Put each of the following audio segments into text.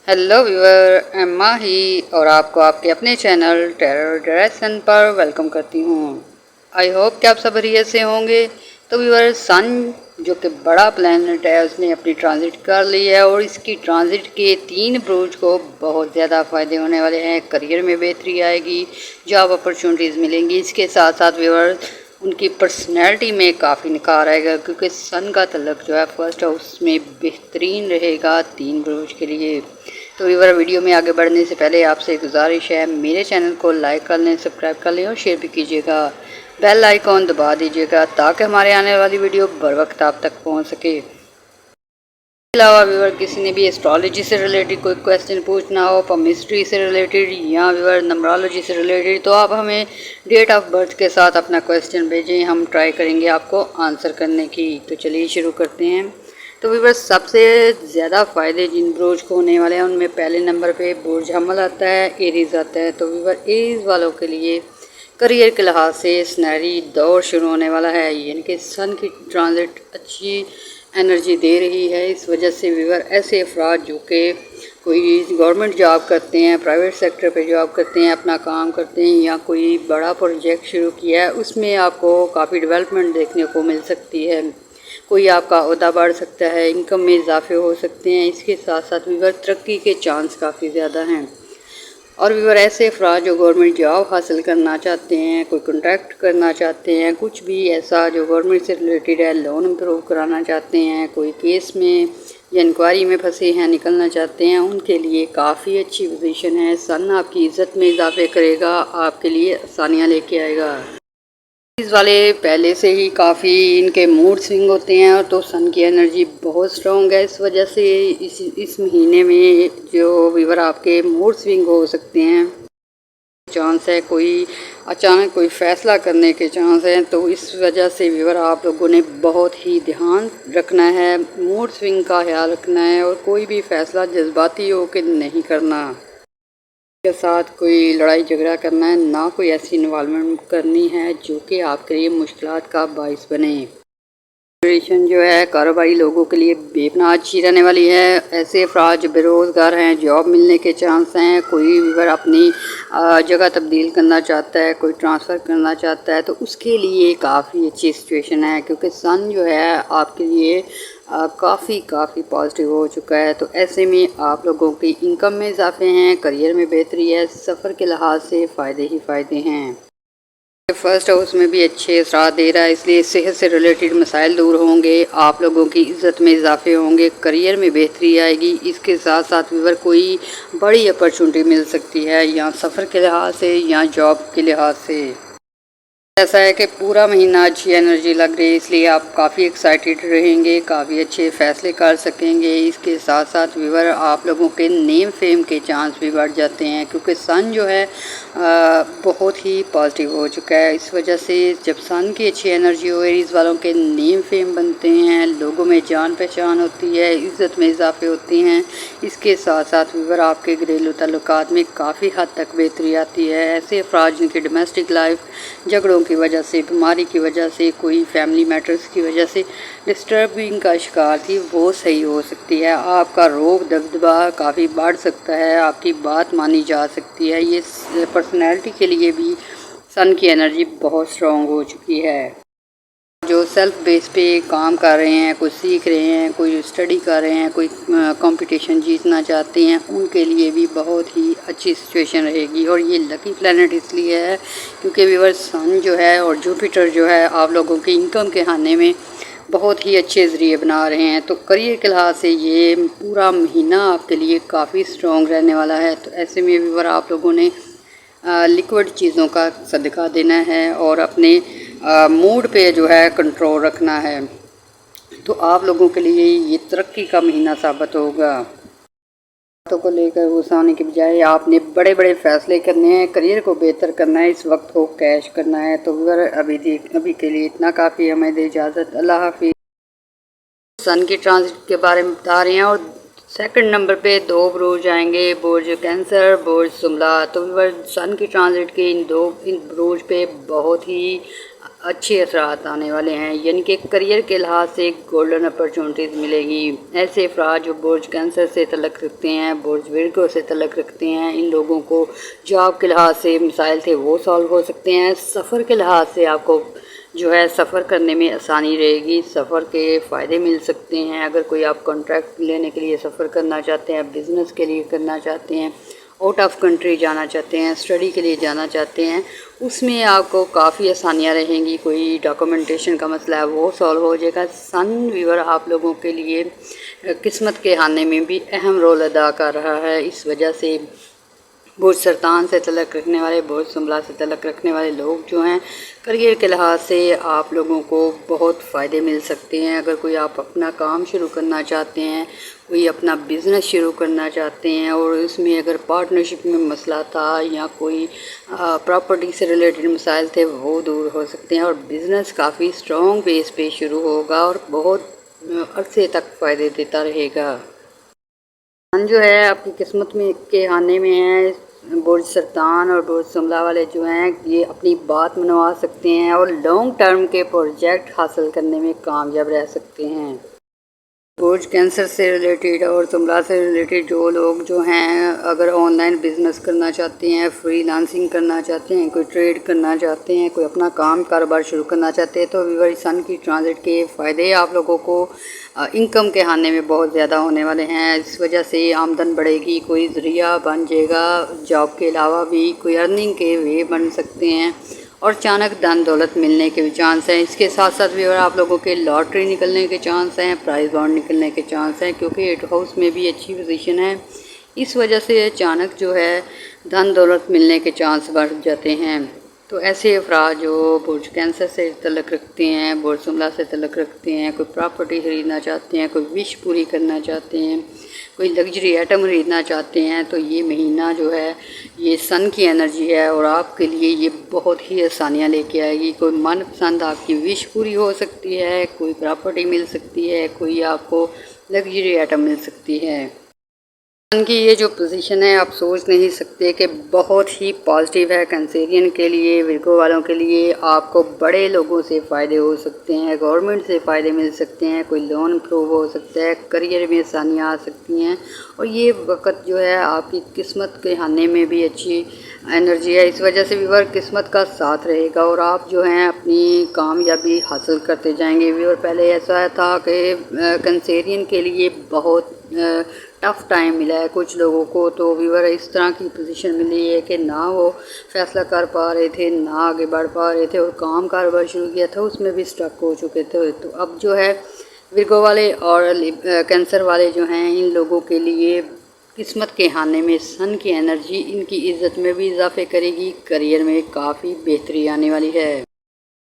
Hello viewer, Emma ही और आपको आपके अपने चैनल टेरर डायरेक्शन पर वेलकम करती हूँ। आई होप कि आप सब बढ़िया से होंगे। तो व्यूअर, सन जो कि बड़ा प्लैनेट है उसने अपनी ट्रांजिट कर ली है और इसकी ट्रांजिट के 3 ब्रूज को बहुत ज़्यादा फ़ायदे होने वाले हैं। करियर में बेहतरी आएगी, जॉब अपॉर्चुनिटीज़ मिलेंगी। इसके साथ साथ व्यूअर उनकी पर्सनैलिटी में काफ़ी निखार आएगा, क्योंकि सन का तल्लक जो है फर्स्ट हाउस में बेहतरीन रहेगा 3 ब्रूज के लिए। तो व्यूअर, वीडियो में आगे बढ़ने से पहले आपसे गुजारिश है, मेरे चैनल को लाइक कर लें, सब्सक्राइब कर लें और शेयर भी कीजिएगा। बेल आइकॉन दबा दीजिएगा ताकि हमारे आने वाली वीडियो बर वक्त आप तक पहुंच सके। इसके अलावा व्यूअर, किसी ने भी एस्ट्रोलॉजी से रिलेटेड कोई क्वेश्चन पूछना हो, पमिस्ट्री से रिलेटेड या व्यूअर नंबरोलॉजी से रिलेटेड, तो आप हमें डेट ऑफ बर्थ के साथ अपना क्वेश्चन भेजें, हम ट्राई करेंगे आपको आंसर करने की। तो चलिए शुरू करते हैं। तो व्यूअर, सबसे ज़्यादा फ़ायदे जिन ब्रूज को होने वाले हैं उनमें पहले नंबर पे बुर्ज हमल आता है, एरीज आता है। तो व्यूअर, एरीज वालों के लिए करियर के लिहाज से सुनहरी दौर शुरू होने वाला है, यानी कि सन की ट्रांजिट अच्छी एनर्जी दे रही है। इस वजह से व्यूअर, ऐसे अफराद जो कि कोई गवर्नमेंट जॉब करते हैं, प्राइवेट सेक्टर पे जॉब करते हैं, अपना काम करते हैं, या कोई बड़ा प्रोजेक्ट शुरू किया है, उसमें आपको काफ़ी डेवलपमेंट देखने को मिल सकती है। कोई आपका ओहदा बढ़ सकता है, इनकम में इजाफे हो सकते हैं। इसके साथ साथ व्यूअर, तरक्की के चांस काफ़ी ज़्यादा हैं। और व्यूअर, ऐसे अफराद जो गवर्नमेंट जॉब हासिल करना चाहते हैं, कोई कॉन्ट्रैक्ट करना चाहते हैं, कुछ भी ऐसा जो गवर्नमेंट से रिलेटेड है, लोन इम्प्रूव कराना चाहते हैं, कोई केस में या इंक्वायरी में फंसे हैं, निकलना चाहते हैं, उनके लिए काफ़ी अच्छी पोजीशन है। सन आपकी इज़्ज़त में इजाफे करेगा, आपके लिए आसानियाँ लेके आएगा। इस वाले पहले से ही काफ़ी इनके मूड स्विंग होते हैं, और तो सन की एनर्जी बहुत स्ट्रॉन्ग है। इस वजह से इस महीने में जो व्यूअर आपके मूड स्विंग हो सकते हैं, चांस है कोई अचानक कोई फ़ैसला करने के चांस हैं। तो इस वजह से व्यूअर, आप लोगों ने बहुत ही ध्यान रखना है, मूड स्विंग का ख्याल रखना है, और कोई भी फ़ैसला जज्बाती हो के नहीं करना। के साथ कोई लड़ाई झगड़ा करना है ना, कोई ऐसी इन्वॉल्वमेंट करनी है जो कि आपके लिए मुश्किलात का बाइस बने। सिचुएशन जो है कारोबारी लोगों के लिए बेपनाह अच्छी रहने वाली है। ऐसे अफराद जो बेरोज़गार हैं, जॉब मिलने के चांस हैं। कोई व्यूअर अपनी जगह तब्दील करना चाहता है, कोई ट्रांसफ़र करना चाहता है, तो उसके लिए काफ़ी अच्छी सिचुएशन है, क्योंकि सन जो है आपके लिए काफ़ी पॉजिटिव हो चुका है। तो ऐसे में आप लोगों की इनकम में इजाफे हैं, करियर में बेहतरी है, सफ़र के लिहाज से फ़ायदे ही फ़ायदे हैं। फर्स्ट हाउस में भी अच्छे असरात दे रहा है, इसलिए सेहत से रिलेटेड मसाइल दूर होंगे, आप लोगों की इज़्ज़त में इजाफे होंगे, करियर में बेहतरी आएगी। इसके साथ साथ व्यूअर, कोई बड़ी अपॉर्चुनिटी मिल सकती है, या सफ़र के लिहाज से या जॉब के लिहाज से। ऐसा है कि पूरा महीना अच्छी एनर्जी लग रही है, इसलिए आप काफ़ी एक्साइटेड रहेंगे, काफ़ी अच्छे फ़ैसले कर सकेंगे। इसके साथ साथ व्यूअर, आप लोगों के नेम फेम के चांस भी बढ़ जाते हैं, क्योंकि सन जो है बहुत ही पॉजिटिव हो चुका है। इस वजह से जब सन की अच्छी एनर्जी हो, एरीज वालों के नेम फेम बनते हैं, लोगों में जान पहचान होती है, इज़्ज़त में इजाफे होते हैं। इसके साथ साथ व्यूअर, आपके घरेलू ताल्लुकात में काफ़ी हद तक बेहतरी आती है। ऐसे अफराद जिनकी डोमेस्टिक लाइफ झगड़ों की वजह से, बीमारी की वजह से, कोई फैमिली मैटर्स की वजह से डिस्टर्बिंग का शिकार थी, वो सही हो सकती है। आपका रोब दबदबा काफ़ी बढ़ सकता है, आपकी बात मानी जा सकती है। ये पर्सनैलिटी के लिए भी सन की एनर्जी बहुत स्ट्रॉन्ग हो चुकी है। जो सेल्फ बेस पे काम कर रहे हैं, कुछ सीख रहे हैं, कोई स्टडी कर रहे हैं, कोई कंपटीशन जीतना चाहते हैं, उनके लिए भी बहुत ही अच्छी सिचुएशन रहेगी। और ये लकी प्लेनेट इसलिए है क्योंकि व्यूअर, सन जो है और जुपिटर जो है आप लोगों की इनकम के खाने में बहुत ही अच्छे ज़रिए बना रहे हैं। तो करियर के लिहाज से ये पूरा महीना आपके लिए काफ़ी स्ट्रॉन्ग रहने वाला है। तो ऐसे में व्यूअर, आप लोगों ने लिक्विड चीज़ों का सदका देना है और अपने मूड पे जो है कंट्रोल रखना है। तो आप लोगों के लिए ये तरक्की का महीना साबित होगा। बातों को लेकर गुस्साने के बजाय आपने बड़े बड़े फैसले करने हैं, करियर को बेहतर करना है, इस वक्त को कैश करना है। तो अभी के लिए इतना काफ़ी, हमें दे इजाज़त, अल्लाह हाफिज़। सन की ट्रांजिट के बारे में बता रहे हैं, और सेकंड नंबर पे 2 बुर्ज आएंगे, बुर्ज कैंसर, बुर्ज जुमला। तो सन की ट्रांजिट के इन बुर्ज पे बहुत ही अच्छे असरात आने वाले हैं, यानी कि करियर के लिहाज से गोल्डन अपॉर्चुनिटीज़ मिलेगी। ऐसे अफराद जो बुर्ज कैंसर से तल्लुक़ रखते हैं, बुर्ज विर्गो से तल्लुक़ रखते हैं, इन लोगों को जॉब के लिहाज से मसाइल थे वो सॉल्व हो सकते हैं। सफ़र के लिहाज से आपको जो है सफ़र करने में आसानी रहेगी, सफ़र के फ़ायदे मिल सकते हैं। अगर कोई आप कॉन्ट्रैक्ट लेने के लिए सफ़र करना चाहते हैं, बिज़नेस के लिए करना चाहते हैं, आउट ऑफ कंट्री जाना चाहते हैं, स्टडी के लिए जाना चाहते हैं, उसमें आपको काफ़ी आसानियाँ रहेंगी। कोई डॉक्यूमेंटेशन का मसला है वो सॉल्व हो जाएगा। सन वीवर आप लोगों के लिए किस्मत के खाने में भी अहम रोल अदा कर रहा है। इस वजह से बुर्ज सरतान से तल्लुक़ रखने वाले, बुर्ज सुमला से तल्लुक़ रखने वाले लोग जो हैं, करियर के लिहाज से आप लोगों को बहुत फ़ायदे मिल सकते हैं। अगर कोई आप अपना काम शुरू करना चाहते हैं, कोई अपना बिज़नेस शुरू करना चाहते हैं और इसमें अगर पार्टनरशिप में मसला था या कोई प्रॉपर्टी से रिलेटेड मसाइल थे वो दूर हो सकते हैं और बिज़नेस काफ़ी स्ट्रॉन्ग बेस पे शुरू होगा और बहुत अरसे तक फ़ायदे देता रहेगा। सन जो है आपकी किस्मत में के खाने में है, बुर्ज सरतान और बुर्ज सुमला वाले जो हैं ये अपनी बात मनवा सकते हैं और लॉन्ग टर्म के प्रोजेक्ट हासिल करने में कामयाब रह सकते हैं। बुर्ज कैंसर से रिलेटेड और जुमला से रिलेटेड जो लोग जो हैं, अगर ऑनलाइन बिज़नेस करना चाहते हैं, फ्रीलांसिंग करना चाहते हैं, कोई ट्रेड करना चाहते हैं, कोई अपना काम कारोबार शुरू करना चाहते हैं, तो वीवर सन की ट्रांजिट के फ़ायदे आप लोगों को इनकम के खाने में बहुत ज़्यादा होने वाले हैं। इस वजह से आमदन बढ़ेगी, कोई ज़रिया बन जाएगा। जॉब के अलावा भी कोई अर्निंग के वे बन सकते हैं और अचानक धन दौलत मिलने के भी चांस हैं। इसके साथ साथ भी और आप लोगों के लॉटरी निकलने के चांस हैं, प्राइज़ बॉन्ड निकलने के चांस हैं, क्योंकि 8 हाउस में भी अच्छी पोजीशन है। इस वजह से अचानक जो है धन दौलत मिलने के चांस बढ़ जाते हैं। तो ऐसे अफराद जो बुर्ज कैंसर से तल्लुक़ रखते हैं, बुर्ज जुमला से तल्लुक़ रखते हैं, कोई प्रॉपर्टी ख़रीदना चाहते हैं, कोई विश पूरी करना चाहते हैं, कोई लग्जरी आइटम ख़रीदना चाहते हैं, तो ये महीना जो है ये सन की एनर्जी है और आपके लिए ये बहुत ही आसानियाँ लेके आएगी। कोई मनपसंद आपकी विश पूरी हो सकती है, कोई प्रॉपर्टी मिल सकती है, कोई आपको लग्जरी आइटम मिल सकती है। सन की ये जो पोजीशन है आप सोच नहीं सकते कि बहुत ही पॉजिटिव है। कैंसेरियन के लिए, विर्गो वालों के लिए आपको बड़े लोगों से फ़ायदे हो सकते हैं, गवर्नमेंट से फ़ायदे मिल सकते हैं, कोई लोन अप्रूव हो सकता है, करियर में आसानियाँ आ सकती हैं और ये वक्त जो है आपकी किस्मत के खाने में भी अच्छी एनर्जी है। इस वजह से व्यूअर किस्मत का साथ रहेगा और आप जो हैं अपनी कामयाबी हासिल करते जाएंगे। व्यूअर पहले ऐसा था कि कैंसेरियन के लिए बहुत टफ़ टाइम मिला है कुछ लोगों को, तो व्यूअर इस तरह की पोजीशन मिली है कि ना वो फ़ैसला कर पा रहे थे, ना आगे बढ़ पा रहे थे और काम कारोबार शुरू किया था उसमें भी स्टक हो चुके थे। तो अब जो है विर्गो वाले और कैंसर वाले जो हैं, इन लोगों के लिए किस्मत के खाने में सन की एनर्जी इनकी इज़्ज़त में भी इजाफे करेगी, करियर में काफ़ी बेहतरी आने वाली है।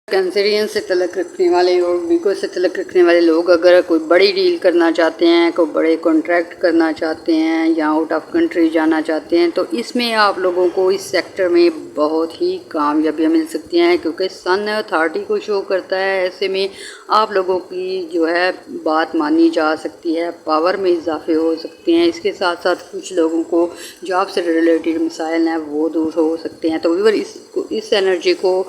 कैंसेरियन से तल्लुक़ रखने वाले और विर्गो से तल्लुक़ रखने वाले लोग अगर कोई बड़ी डील करना चाहते हैं, कोई बड़े कॉन्ट्रैक्ट करना चाहते हैं या आउट ऑफ कंट्री जाना चाहते हैं, तो इसमें आप लोगों को इस सेक्टर में बहुत ही कामयाबियाँ मिल सकती हैं, क्योंकि सन अथॉरिटी को शो करता है। ऐसे में आप लोगों की जो है बात मानी जा सकती है, पावर में इजाफे हो सकते हैं। इसके साथ साथ कुछ लोगों को जॉब से रिलेटेड मसाइल हैं वो दूर हो सकते हैं। तो व्यूअर इस एनर्जी को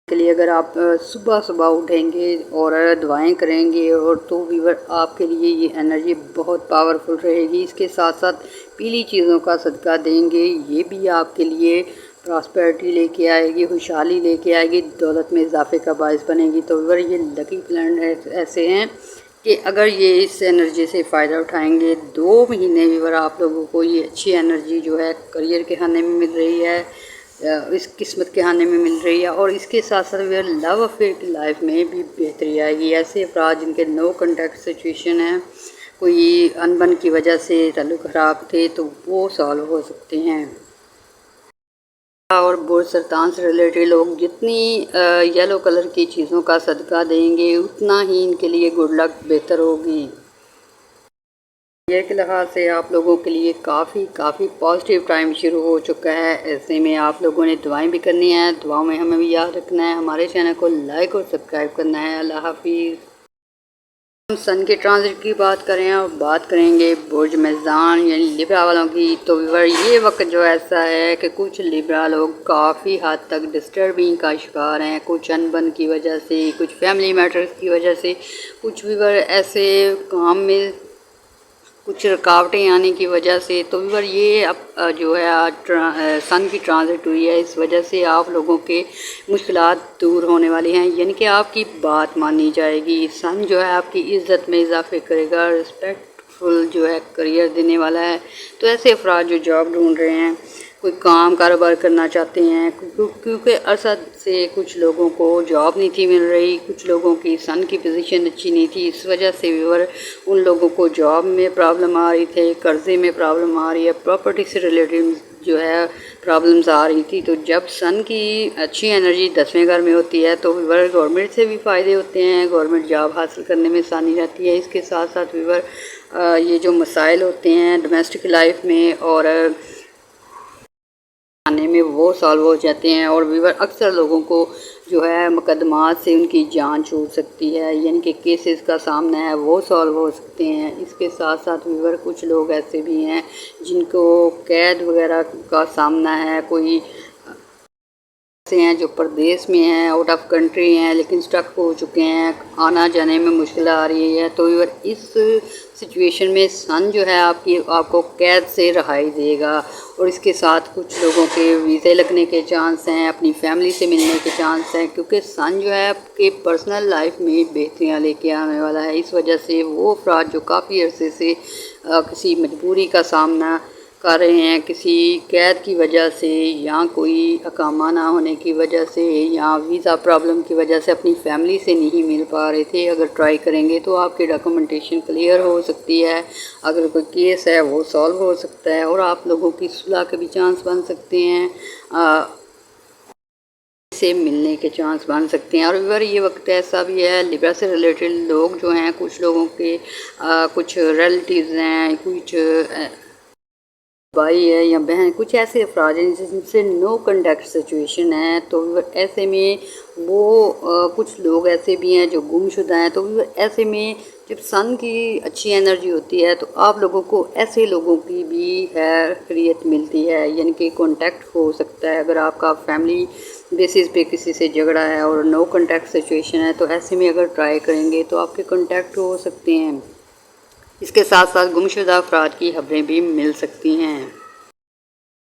के लिए अगर आप सुबह सुबह उठेंगे और दुआएं करेंगे और तो व्यूअर आपके लिए ये एनर्जी बहुत पावरफुल रहेगी। इसके साथ साथ पीली चीज़ों का सदका देंगे, ये भी आपके लिए प्रॉस्पेरिटी लेके आएगी, खुशहाली लेके आएगी, दौलत में इजाफे का बायस बनेगी। तो व्यूअर ये लकी प्लैनेट ऐसे हैं कि अगर ये इस एनर्जी से फ़ायदा उठाएंगे, 2 महीने व्यूअर आप लोगों को ये अच्छी एनर्जी जो है करियर के खाने में मिल रही है, इस किस्मत के खाने में मिल रही है और इसके साथ साथ वे लव अफेयर की लाइफ में भी बेहतरी आएगी। ऐसे अफराद जिनके नो कॉन्टैक्ट सिचुएशन है, कोई अनबन की वजह से ताल्लुक़ ख़राब थे, तो वो सॉल्व हो सकते हैं। और बुर्ज सरतान से रिलेटेड लोग जितनी येलो कलर की चीज़ों का सदका देंगे उतना ही इनके लिए गुड लक बेहतर होगी। के लिहाज से आप लोगों के लिए काफ़ी पॉजिटिव टाइम शुरू हो चुका है। ऐसे में आप लोगों ने दुआएं भी करनी है, दुआओं में हमें भी याद रखना है, हमारे चैनल को लाइक और सब्सक्राइब करना है। अल्लाह हाफिज़। ہم سن کے ٹرانزٹ کی بات کریں اور بات کریں گے برج میزان یعنی لیبرا والوں کی، تو ویور یہ وقت جو ایسا ہے کہ کچھ لیبرا لوگ کافی حد تک ڈسٹربنگ کا شکار ہیں، کچھ انبن کی وجہ سے، کچھ فیملی میٹرز کی وجہ سے، کچھ ویور ایسے کام میں کچھ رکاوٹیں آنے کی وجہ سے۔ تو ویور یہ اب جو ہے آج سن کی ٹرانزٹ ہوئی ہے، اس وجہ سے آپ لوگوں کے مشکلات دور ہونے والی ہیں، یعنی کہ آپ کی بات مانی جائے گی۔ سن جو ہے آپ کی عزت میں اضافے کرے گا، رسپیکٹ فل جو ہے کریئر دینے والا ہے۔ تو ایسے افراد جو جاب ڈھونڈ رہے ہیں، کوئی کام کاروبار کرنا چاہتے ہیں، کیونکہ عرصہ سے کچھ لوگوں کو جاب نہیں تھی مل رہی، کچھ لوگوں کی سن کی پوزیشن اچھی نہیں تھی، اس وجہ سے ویور ان لوگوں کو جاب میں پرابلم آ رہی تھی، قرضے میں پرابلم آ رہی ہے، پراپرٹی سے ریلیٹڈ جو ہے پرابلمز آ رہی تھی۔ تو جب سن کی اچھی انرجی 10ویں گھر میں ہوتی ہے تو ویور گورنمنٹ سے بھی فائدے ہوتے ہیں، گورنمنٹ جاب حاصل کرنے میں آسانی رہتی ہے۔ اس کے ساتھ ساتھ ویور یہ جو مسائل ہوتے ہیں ڈومیسٹک لائف میں اور آنے میں وہ سالو ہو جاتے ہیں، اور ویور اکثر لوگوں کو جو ہے مقدمات سے ان کی جان چھوٹ سکتی ہے، یعنی کہ کیسز کا سامنا ہے وہ سالو ہو سکتے ہیں۔ اس کے ساتھ ساتھ ویور کچھ لوگ ایسے بھی ہیں جن کو قید وغیرہ کا سامنا ہے، کوئی ایسے ہیں جو پردیس میں ہیں، آؤٹ آف کنٹری ہیں لیکن سٹک ہو چکے ہیں، آنا جانے میں مشکل آ رہی ہے۔ تو ویور اس سچویشن میں سن جو ہے آپ کو قید سے رہائی دے گا، اور اس کے ساتھ کچھ لوگوں کے ویزے لگنے کے چانس ہیں، اپنی فیملی سے ملنے کے چانس ہیں، کیونکہ سن جو ہے آپ کے پرسنل لائف میں بہتریاں لے کے آنے والا ہے۔ اس وجہ سے وہ افراد جو کافی عرصے سے کسی مجبوری کا سامنا کر رہے ہیں، کسی قید کی وجہ سے یا کوئی اقامہ نہ ہونے کی وجہ سے یا ویزا پرابلم کی وجہ سے اپنی فیملی سے نہیں مل پا رہے تھے، اگر ٹرائی کریں گے تو آپ کی ڈاکومنٹیشن کلیئر ہو سکتی ہے، اگر کوئی کیس ہے وہ سالو ہو سکتا ہے، اور آپ لوگوں کی صلح کے بھی چانس بن سکتے ہیں، سے ملنے کے چانس بن سکتے ہیں۔ اور ویور یہ وقت ایسا بھی ہے لیبرا سے ریلیٹڈ لوگ جو ہیں، کچھ لوگوں کے کچھ ریلیٹیوز ہیں، کچھ بھائی ہے یا بہن، کچھ ایسے افراد ہیں جن سے نو کنٹیکٹ سچویشن ہے، تو ایسے میں وہ کچھ لوگ ایسے بھی ہیں جو گم شدہ ہیں۔ تو ایسے میں جب سن کی اچھی انرجی ہوتی ہے تو آپ لوگوں کو ایسے لوگوں کی بھی خیریت ملتی ہے، یعنی کہ کانٹیکٹ ہو سکتا ہے۔ اگر آپ کا فیملی بیسس پہ کسی سے جھگڑا ہے اور نو کنٹیکٹ سچویشن ہے تو ایسے میں اگر ٹرائی کریں گے تو آپ کے کانٹیکٹ ہو سکتے ہیں۔ اس کے ساتھ ساتھ گمشدہ افراد کی خبریں بھی مل سکتی ہیں۔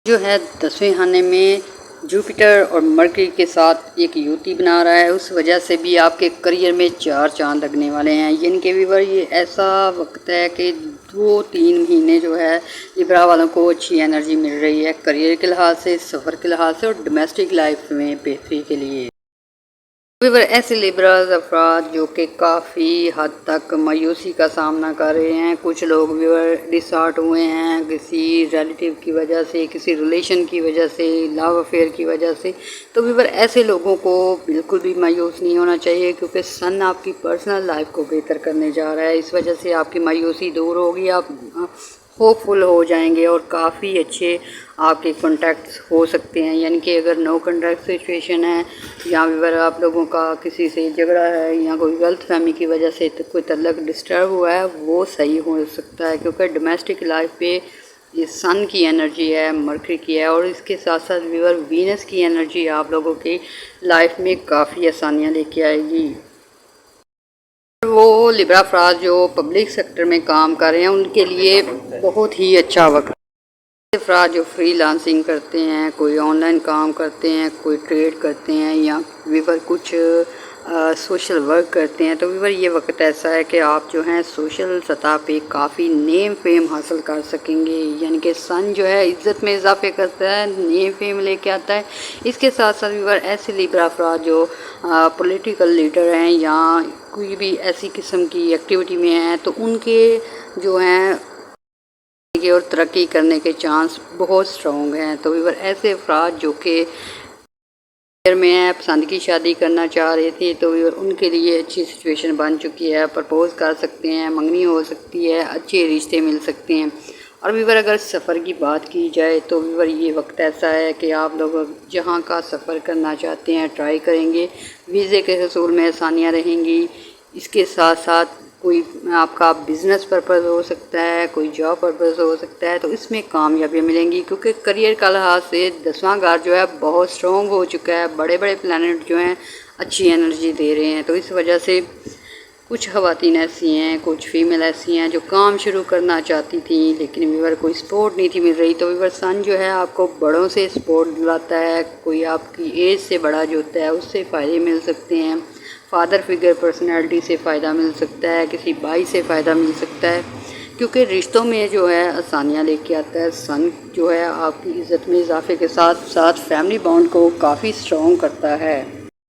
جو ہے 10ویں خانے میں جوپیٹر اور مرکری کے ساتھ ایک یوتی بنا رہا ہے، اس وجہ سے بھی آپ کے کریئر میں 4 چاند لگنے والے ہیں، یعنی کہ ویور یہ ایسا وقت ہے کہ 2-3 مہینے جو ہے لیبرا والوں کو اچھی انرجی مل رہی ہے کریئر کے لحاظ سے، سفر کے لحاظ سے اور ڈومیسٹک لائف میں بہتری کے لیے۔ ویور ایسے لیبراز افراد جو کہ کافی حد تک مایوسی کا سامنا کر رہے ہیں، کچھ لوگ ویور ڈس ہارٹ ہوئے ہیں کسی ریلیٹیو کی وجہ سے، کسی ریلیشن کی وجہ سے، لو افیئر کی وجہ سے۔ تو ویور ایسے لوگوں کو بالکل بھی مایوس نہیں ہونا چاہیے، کیونکہ سن آپ کی پرسنل لائف کو بہتر کرنے جا رہا ہے، اس وجہ سے آپ کی مایوسی دور ہوگی، آپ ہوپ فل ہو جائیں گے اور کافی اچھے آپ کے کانٹیکٹس ہو سکتے ہیں۔ یعنی کہ اگر نو کنٹیکٹ سچویشن ہے یا ویور آپ لوگوں کا کسی سے جھگڑا ہے یا کوئی غلط فہمی کی وجہ سے کوئی تعلق ڈسٹرب ہوا ہے، وہ صحیح ہو سکتا ہے، کیونکہ ڈومیسٹک لائف پہ یہ سن کی انرجی ہے، مرکری کی ہے، اور اس کے ساتھ ساتھ ویور وینس کی انرجی آپ لوگوں کی لائف میں کافی آسانیاں لے کے آئے گی۔ وہ لیبرا افراد جو پبلک سیکٹر میں کام کر رہے ہیں ان کے لیے بہت ہی اچھا وقت ہے۔ افراد جو فری لانسنگ کرتے ہیں، کوئی آن لائن کام کرتے ہیں، کوئی ٹریڈ کرتے ہیں یا ویور کچھ سوشل ورک کرتے ہیں، تو ویور یہ وقت ایسا ہے کہ آپ جو ہیں سوشل سطح پہ کافی نیم فیم حاصل کر سکیں گے، یعنی کہ سن جو ہے عزت میں اضافے کرتا ہے، نیم فیم لے کے آتا ہے۔ اس کے ساتھ ساتھ ویور ایسے لیبرا افراد جو پولیٹیکل لیڈر ہیں یا کوئی بھی ایسی قسم کی ایکٹیویٹی میں ہیں، تو ان کے جو ہیں اور ترقی کرنے کے چانس بہت سٹرونگ ہیں۔ تو ویور ایسے افراد جو کہ میں پسند کی شادی کرنا چاہ رہے تھے، تو ان کے لیے اچھی سچویشن بن چکی ہے، پرپوز کر سکتے ہیں، منگنی ہو سکتی ہے، اچھے رشتے مل سکتے ہیں۔ اور ویور اگر سفر کی بات کی جائے تو ویور یہ وقت ایسا ہے کہ آپ لوگ جہاں کا سفر کرنا چاہتے ہیں ٹرائی کریں گے، ویزے کے حصول میں آسانیاں رہیں گی۔ اس کے ساتھ ساتھ کوئی آپ کا بزنس پرپز ہو سکتا ہے، کوئی جاب پرپز ہو سکتا ہے، تو اس میں کامیابیاں ملیں گی، کیونکہ کریئر کا لحاظ سے 10واں گھر جو ہے بہت اسٹرانگ ہو چکا ہے، بڑے بڑے پلانٹ جو ہیں اچھی انرجی دے رہے ہیں۔ تو اس وجہ سے کچھ خواتین ایسی ہیں، کچھ فیمیل ایسی ہیں جو کام شروع کرنا چاہتی تھیں لیکن ویور کوئی سپورٹ نہیں تھی مل رہی، تو ویور سن جو ہے آپ کو بڑوں سے سپورٹ دلاتا ہے، کوئی آپ کی ایج سے بڑا جو ہوتا ہے اس سے فائدے مل سکتے ہیں، فادر فگر پرسنالٹی سے فائدہ مل سکتا ہے، کسی بھائی سے فائدہ مل سکتا ہے، کیونکہ رشتوں میں جو ہے آسانیاں لے کے آتا ہے۔ سن جو ہے آپ کی عزت میں اضافے کے ساتھ ساتھ فیملی بانڈ کو کافی اسٹرانگ کرتا ہے۔